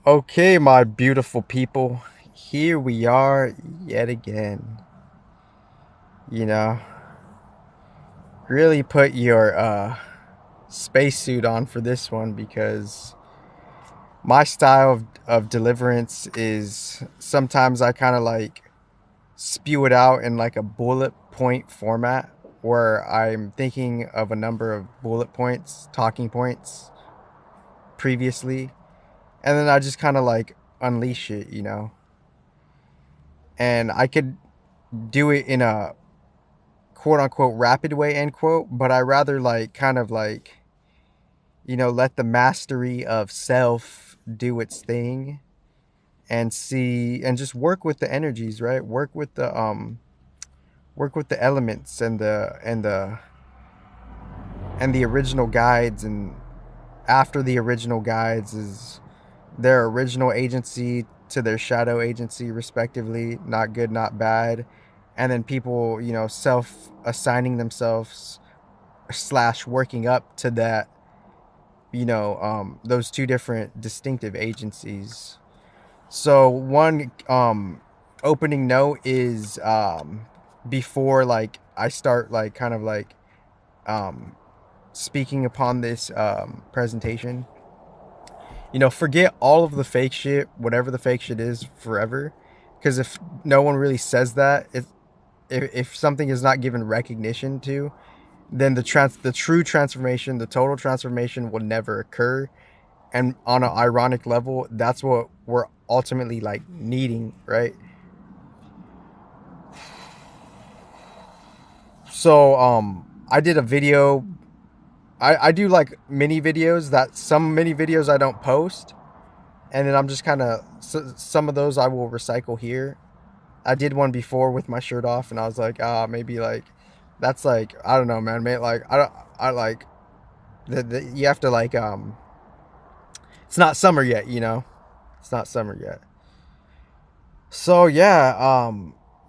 Okay, my beautiful people, here we are yet again. You know, really put your spacesuit on for this one because my style of deliverance is sometimes I kind of like spew it out in like a bullet point format where I'm thinking of a number of bullet points, talking points previously, and then I just kind of like unleash it. And I could do it in a quote unquote rapid way, end quote, but I rather like kind of like, let the mastery of self do its thing and see and just work with the energies, right? Work with the elements and the original guides, and after the original guides is their original agency to their shadow agency respectively, not good, not bad. And then people, self assigning themselves slash working up to that, those two different distinctive agencies. So one opening note is before like I start like kind of like um speaking upon this presentation, forget all of the fake shit, whatever the fake shit is, forever. Because if no one really says that, if something is not given recognition to, then the true transformation, the total transformation will never occur. And on an ironic level, that's what we're ultimately like needing, right? So I did a video. I do like mini videos, that some mini videos I don't post, and then I'm just kind of, some of those I will recycle here. I did one before with my shirt off, and I was like, maybe like that's like, I don't know, man. Mate, like I don't, I like you have to like it's not summer yet, it's not summer yet. So yeah,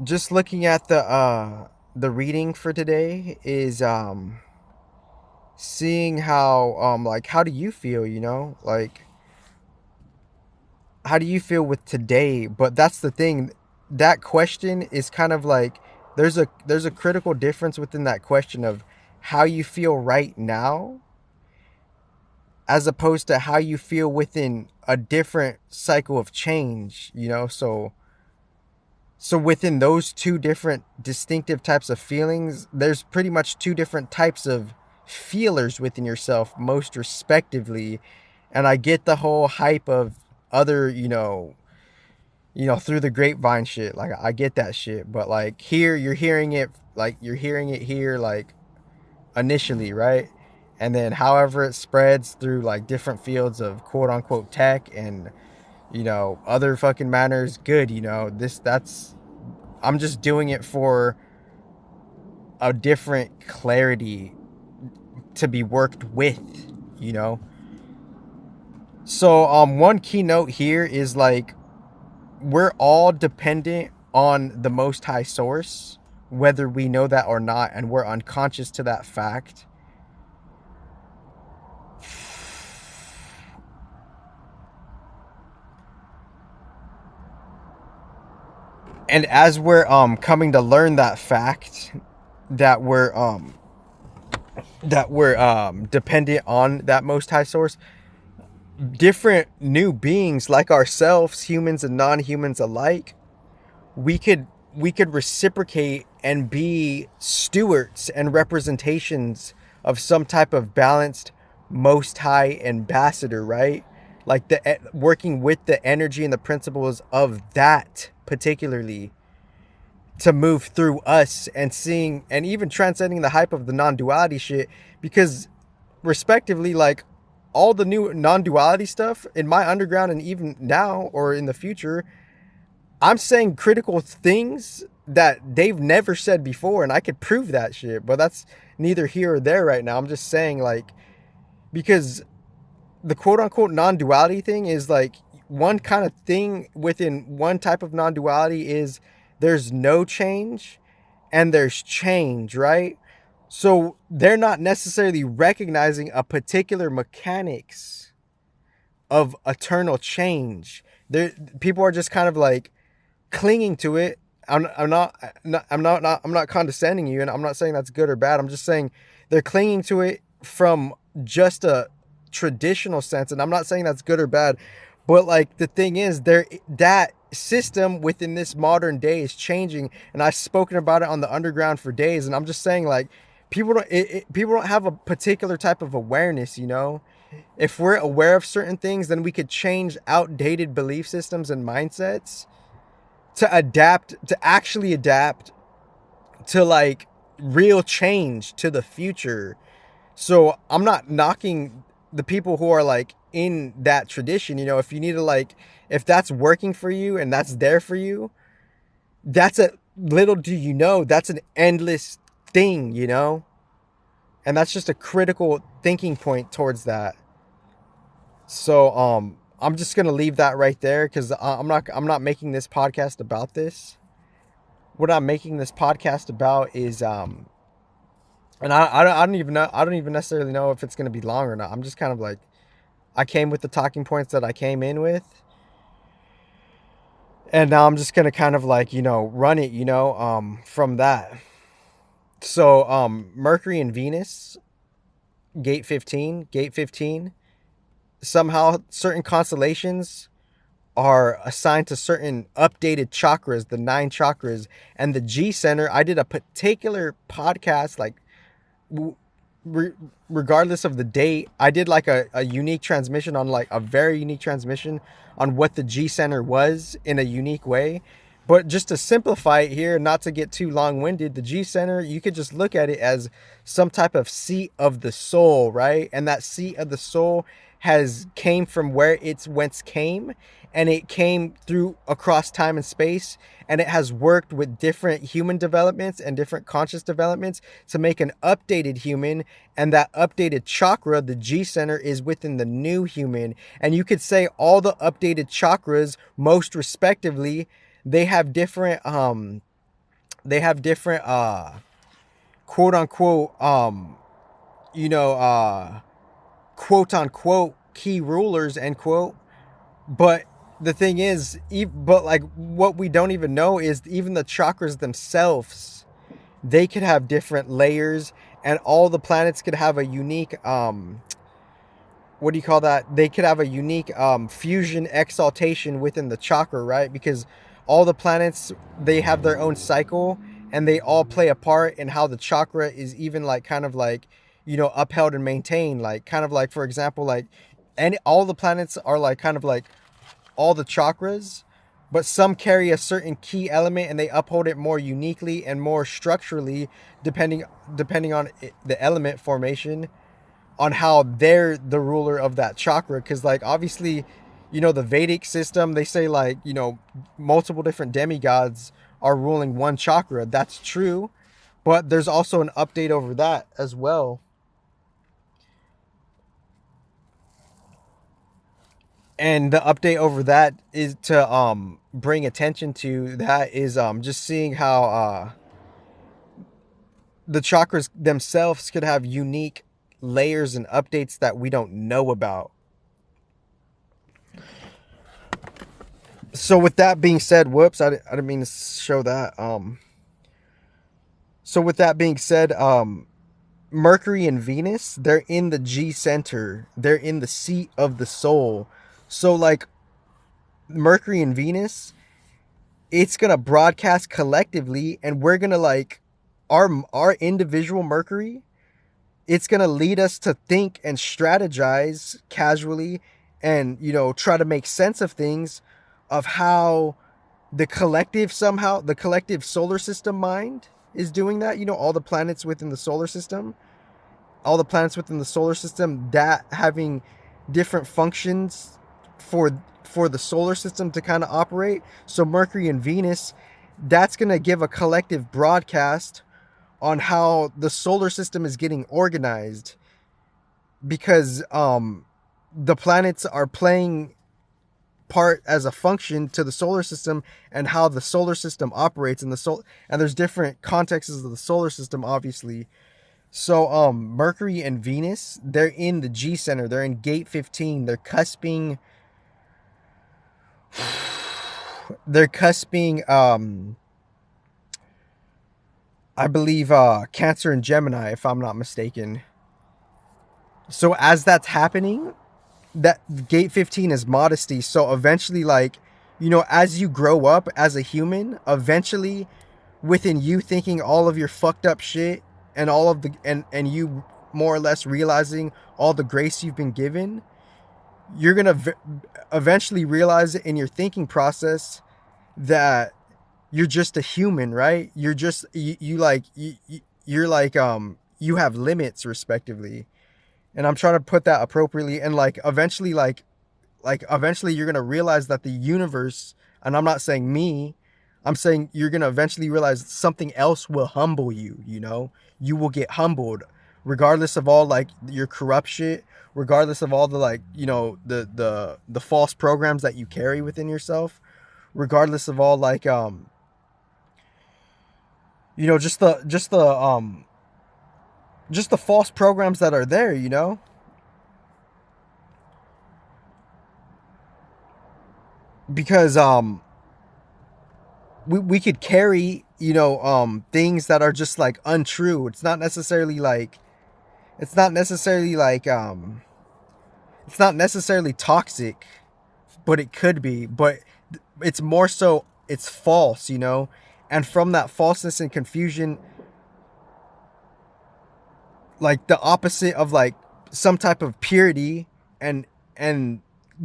just looking at the reading for today is seeing how like how do you feel, like how do you feel with today? But that's the thing, that question is kind of like, there's a critical difference within that question of how you feel right now as opposed to how you feel within a different cycle of change, so within those two different distinctive types of feelings, there's pretty much two different types of feelers within yourself, most respectively. And I get the whole hype of other, through the grapevine shit. Like I get that shit, but like here you're hearing it here like initially, right? And then however it spreads through like different fields of quote unquote tech and other fucking manners, good, this that's I'm just doing it for a different clarity to be worked with, you know. So one keynote here is like, we're all dependent on the most high source, whether we know that or not, and we're unconscious to that fact. And as we're coming to learn that fact, that we're dependent on that most high source, different new beings like ourselves, humans and non-humans alike, we could we could reciprocate and be stewards and representations of some type of balanced most high ambassador, right? Like working with the energy and the principles of that particularly to move through us, and seeing and even transcending the hype of the non-duality shit, because respectively, like all the new non-duality stuff in my underground, and even now or in the future, I'm saying critical things that they've never said before, and I could prove that shit, but that's neither here or there right now. I'm just saying, like, because the quote unquote non-duality thing is like, one kind of thing within one type of non-duality is there's no change and there's change, right? So they're not necessarily recognizing a particular mechanics of eternal change. There, people are just kind of like clinging to it. I'm not condescending you, and I'm not saying that's good or bad. I'm just saying they're clinging to it from just a traditional sense, and I'm not saying that's good or bad. But like the thing is, there that system within this modern day is changing, and I've spoken about it on the underground for days. And I'm just saying, like, people don't have a particular type of awareness, you know. If we're aware of certain things, then we could change outdated belief systems and mindsets to actually adapt to like real change to the future. So I'm not knocking the people who are like in that tradition, you know. If you need to like, if that's working for you and that's there for you, that's a little do you know, that's an endless thing, you know. And that's just a critical thinking point towards that. So I'm just gonna leave that right there, because I'm not making this podcast about this. What I'm making this podcast about is and I don't even know, I don't even necessarily know if it's gonna be long or not. I'm just kind of like, I came with the talking points that I came in with, and now I'm just gonna kind of like, you know, run it, you know, from that. So Mercury and Venus, gate 15, somehow certain constellations are assigned to certain updated chakras, the 9 chakras, and the G center. I did a particular podcast, like, re- regardless of the date, I did like a unique transmission on, like, a very unique transmission on what the G center was in a unique way. But just to simplify it here, not to get too long-winded, the G center, you could just look at it as some type of seat of the soul, right? And that seat of the soul has came from where it's whence came, and it came through across time and space, and it has worked with different human developments and different conscious developments to make an updated human. And that updated chakra, the G center, is within the new human. And you could say all the updated chakras, most respectively, they have different quote unquote you know, quote unquote key rulers, end quote. But the thing is, but like, what we don't even know is even the chakras themselves, they could have different layers, and all the planets could have a unique what do you call that? They could have a unique fusion exaltation within the chakra, right? Because all the planets, they have their own cycle, and they all play a part in how the chakra is even like kind of like, you know, upheld and maintained. Like, kind of like, for example, like, all the planets are like kind of like all the chakras, but some carry a certain key element and they uphold it more uniquely and more structurally, depending on the element formation, on how they're the ruler of that chakra. Because like, obviously, you know, the Vedic system, they say, like, you know, multiple different demigods are ruling one chakra. That's true, but there's also an update over that as well. And the update over that is to bring attention to that is just seeing how the chakras themselves could have unique layers and updates that we don't know about. So with that being said, whoops, I didn't mean to show that. So with that being said, Mercury and Venus, they're in the G center. They're in the seat of the soul. So like, Mercury and Venus, it's going to broadcast collectively, and we're going to like, our individual Mercury, it's going to lead us to think and strategize casually, and, you know, try to make sense of things, of how the collective, somehow the collective solar system mind is doing that. You know, all the planets within the solar system, that having different functions for the solar system to kind of operate. So Mercury and Venus, that's going to give a collective broadcast on how the solar system is getting organized, because the planets are playing part as a function to the solar system and how the solar system operates. And there's different contexts of the solar system, obviously, So Mercury and Venus, they're in the G center. They're in gate 15. They're cusping I believe Cancer and Gemini, if I'm not mistaken. So as that's happening, that gate 15 is modesty. So eventually, like, as you grow up as a human, eventually within you thinking all of your fucked up shit, and all of the and you more or less realizing all the grace you've been given, you're gonna eventually realize it in your thinking process that you're just a human, right? You're just you're like you have limits respectively. And I'm trying to put that appropriately, and like eventually you're going to realize that the universe, and I'm not saying me, I'm saying you're going to eventually realize something else will humble you, you will get humbled regardless of all like your corrupt shit, regardless of all the like, the false programs that you carry within yourself, regardless of all like just the false programs that are there, because we could carry, things that are just like untrue. It's not necessarily like it's not necessarily toxic, but it could be. But it's more so it's false, and from that falseness and confusion, like the opposite of like some type of purity and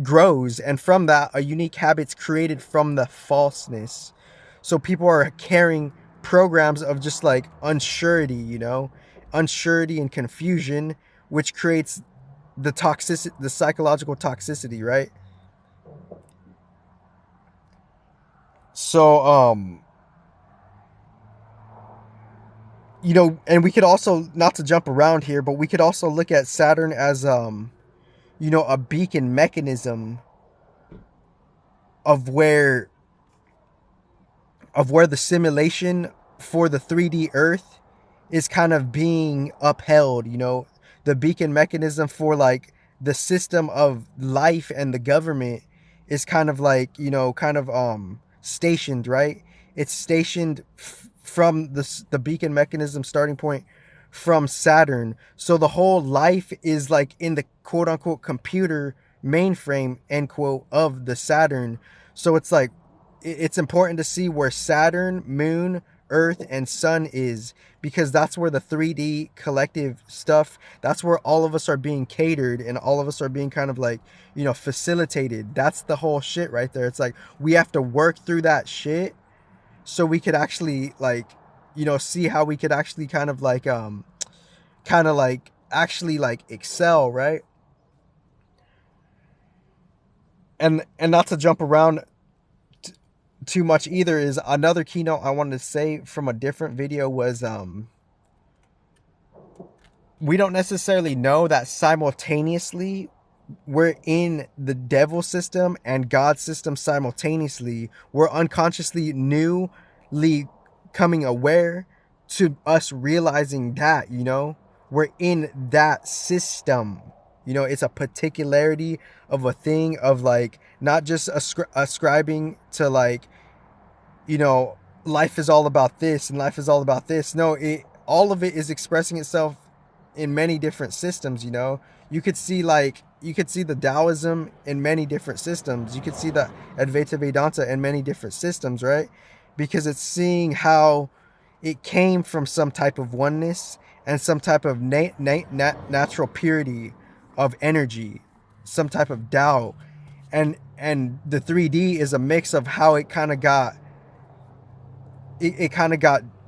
grows, and from that a unique habit's created from the falseness. So people are carrying programs of just like unsurety, unsurety and confusion, which creates the psychological toxicity, right? So and we could also, not to jump around here, but we could also look at Saturn as a beacon mechanism of where the simulation for the 3D Earth is kind of being upheld, the beacon mechanism for like the system of life and the government is kind of like, stationed, right? It's stationed from the beacon mechanism starting point from Saturn. So the whole life is like in the quote unquote computer mainframe, end quote, of the Saturn. So it's like it's important to see where Saturn, Moon, Earth, and Sun is, because that's where the 3D collective stuff, that's where all of us are being catered and all of us are being kind of like, facilitated. That's the whole shit right there. It's like we have to work through that shit so we could actually like, see how we could actually kind of like actually like excel, right? And not to jump around too much either, is another keynote I wanted to say from a different video was we don't necessarily know that simultaneously we're in the devil system and God's system simultaneously. We're unconsciously newly coming aware to us realizing that, we're in that system. It's a particularity of a thing, of like not just ascribing to like, you know, life is all about this and life is all about this. No, all of it is expressing itself in many different systems, you could see the Taoism in many different systems. You could see the Advaita Vedanta in many different systems, right? Because it's seeing how it came from some type of oneness and some type of natural purity of energy, some type of Tao. And the 3D is a mix of how it kind of got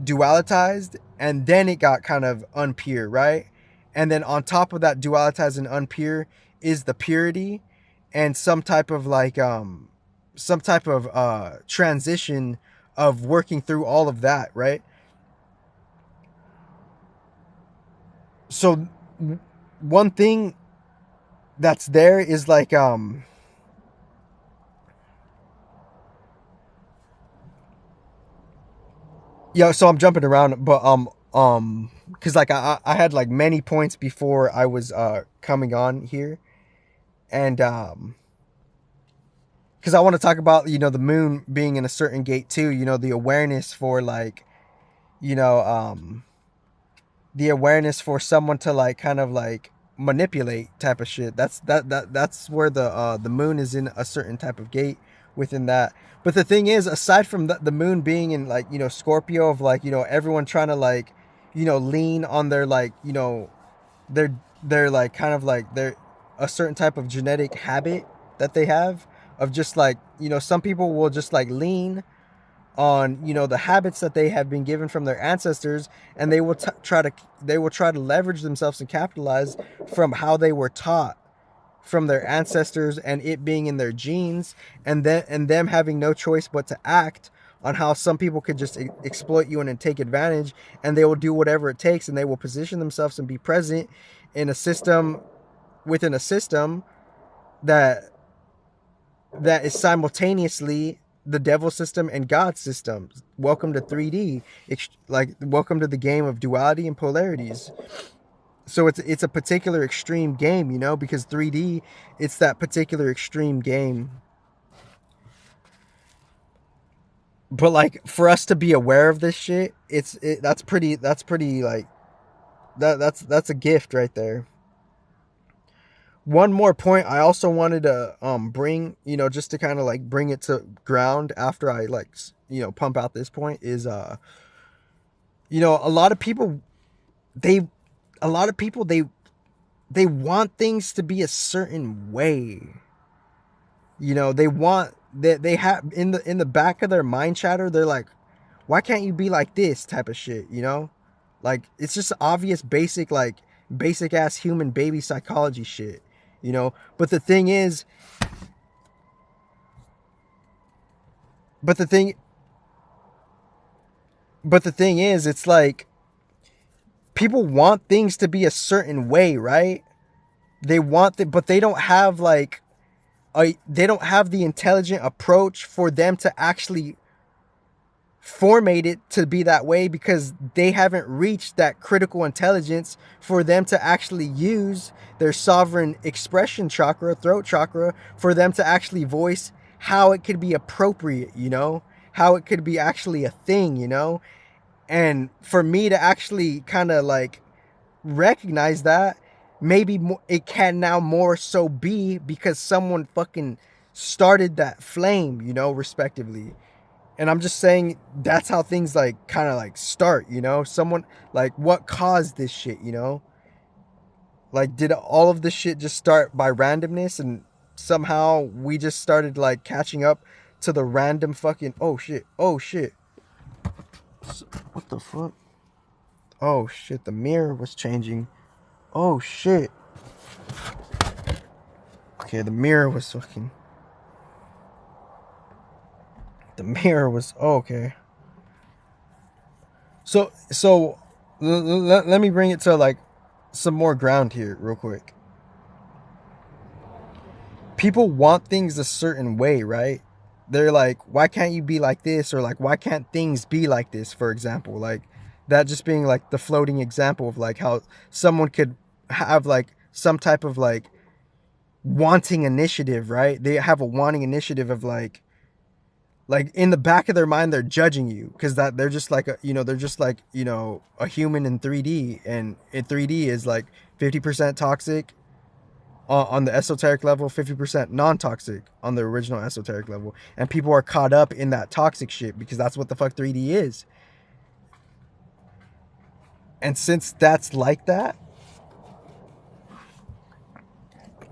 dualitized, and then it got kind of unpure, right? And then on top of that dualitized and unpure is the purity and some type of like transition of working through all of that, right? So one thing that's there is like yeah, so I'm jumping around, but Because like I had like many points before I was coming on here, and because I want to talk about, you know, the moon being in a certain gate too, you know, the awareness for like, you know, the awareness for someone to like kind of like manipulate type of shit. That's where the moon is in a certain type of gate within that. But the thing is, aside from the moon being in like, you know, Scorpio, of like, you know, everyone trying to like, you know, lean on their like, you know, they're like kind of like they're a certain type of genetic habit that they have of just like, you know, some people will just like lean on, you know, the habits that they have been given from their ancestors, and they will try to leverage themselves and capitalize from how they were taught from their ancestors and it being in their genes, and them having no choice but to act on how some people could just exploit you and take advantage, and they will do whatever it takes, and they will position themselves and be present in a system within a system that is simultaneously the devil system and God system. Welcome to 3D. Like welcome to the game of duality and polarities. So it's a particular extreme game, you know, because 3D, it's that particular extreme game. But like for us to be aware of this shit, that's pretty like that's a gift right there. One more point I also wanted to bring, you know, just to kind of like bring it to ground after I like, you know, pump out this point is you know, a lot of people they they want things to be a certain way. You know, they have in the back of their mind chatter, they're like, why can't you be like this type of shit, you know? Like it's just obvious basic ass human baby psychology shit, you know? But the thing is, but the thing but the thing is, it's like people want things to be a certain way, right? They want it, but they don't have like they don't have the intelligent approach for them to actually formate it to be that way, because they haven't reached that critical intelligence for them to actually use their sovereign expression chakra, throat chakra, for them to actually voice how it could be appropriate, you know, how it could be actually a thing, you know. And for me to actually kind of like recognize that, maybe it can now more so be because someone fucking started that flame, you know, respectively. And I'm just saying that's how things like kind of like start, you know? Someone like what caused this shit, you know? Like did all of this shit just start by randomness, and somehow we just started like catching up to the random fucking oh shit. Oh shit. What the fuck? Oh shit, the mirror was changing. Oh shit. Okay, the mirror was fucking. The mirror was oh, okay. So let me bring it to like some more ground here real quick. People want things a certain way, right? They're like, why can't you be like this? Or like, why can't things be like this, for example? Like that just being like the floating example of like how someone could have like some type of like wanting initiative, right? They have a wanting initiative of like in the back of their mind they're judging you because that they're just like a, you know, they're just like, you know, a human in 3D, and in 3D is like 50% toxic on the esoteric level, 50% non-toxic on the original esoteric level, and people are caught up in that toxic shit because that's what the fuck 3D is. And since that's like that,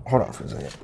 hold on for a second.